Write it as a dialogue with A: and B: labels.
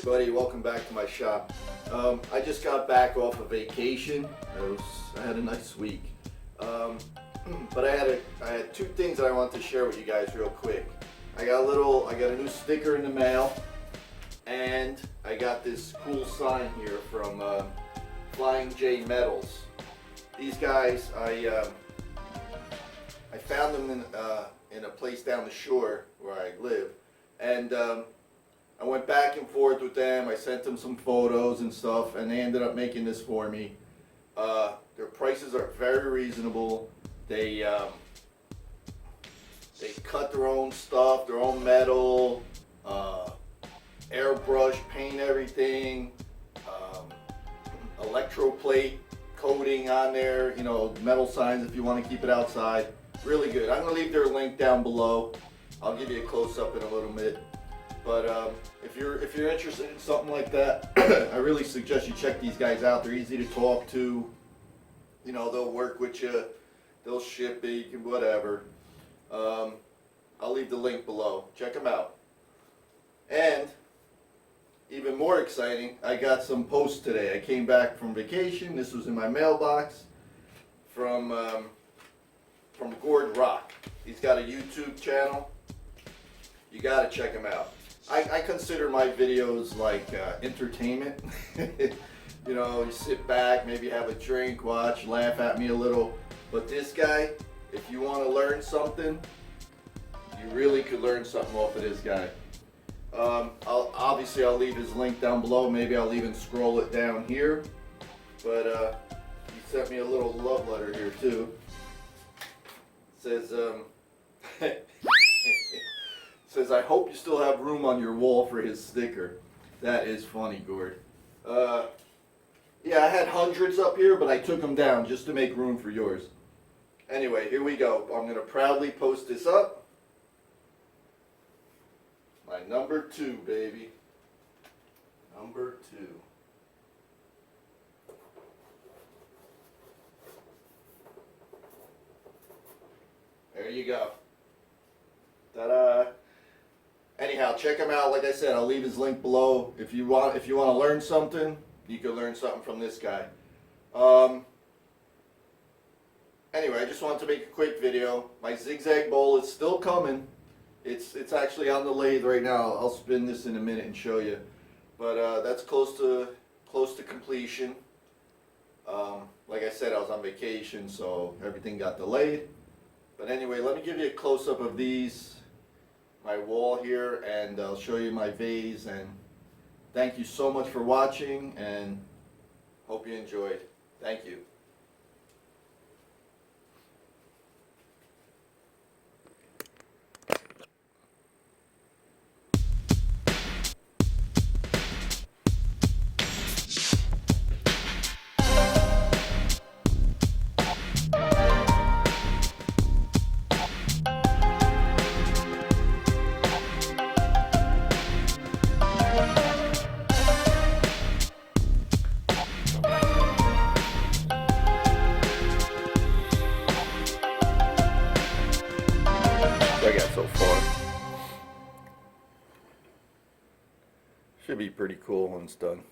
A: everybody, welcome back to my shop. I just got back off a vacation. I had a nice week. But I had two things that I want to share with you guys real quick. I got a new sticker in the mail, and I got this cool sign here from Flying J Metals. These guys, I found them in a place down the shore where I live, and I went back and forth with them. I sent them some photos and stuff, and they ended up making this for me. Their prices are very reasonable. They cut their own stuff, their own metal, airbrush, paint everything, electroplate coating on there, you know, metal signs if you want to keep it outside. Really good. I'm going to leave their link down below. I'll give you a close-up in a little bit. But if you're interested in something like that, I really suggest you check these guys out. They're easy to talk to. You know, they'll work with you. They'll ship it, you can whatever. I'll leave the link below. Check them out. And even more exciting, I got some posts today. I came back from vacation. This was in my mailbox from Gord Rock. He's got a YouTube channel. You gotta check him out. I consider my videos like entertainment. You know, you sit back, maybe have a drink, watch, laugh at me a little. But this guy, if you want to learn something, you really could learn something off of this guy. I'll leave his link down below. Maybe I'll even scroll it down here. But he sent me a little love letter here too. It says, says, I hope you still have room on your wall for his sticker. That is funny, Gord. Yeah, I had hundreds up here, but I took them down just to make room for yours. Anyway, here we go. I'm going to proudly post this up. My number 2, baby. Number 2. There you go. Ta-da! Anyhow, check him out. Like I said, I'll leave his link below. If you want to learn something, you can learn something from this guy. Anyway, I just wanted to make a quick video. My zigzag bowl is still coming. It's actually on the lathe right now. I'll spin this in a minute and show you. But that's close to completion. Like I said, I was on vacation, so everything got delayed. But anyway, let me give you a close-up of these, my wall here, and I'll show you my vase. And thank you so much for watching, and hope you enjoyed. Thank you. I got so far. Should be pretty cool when it's done.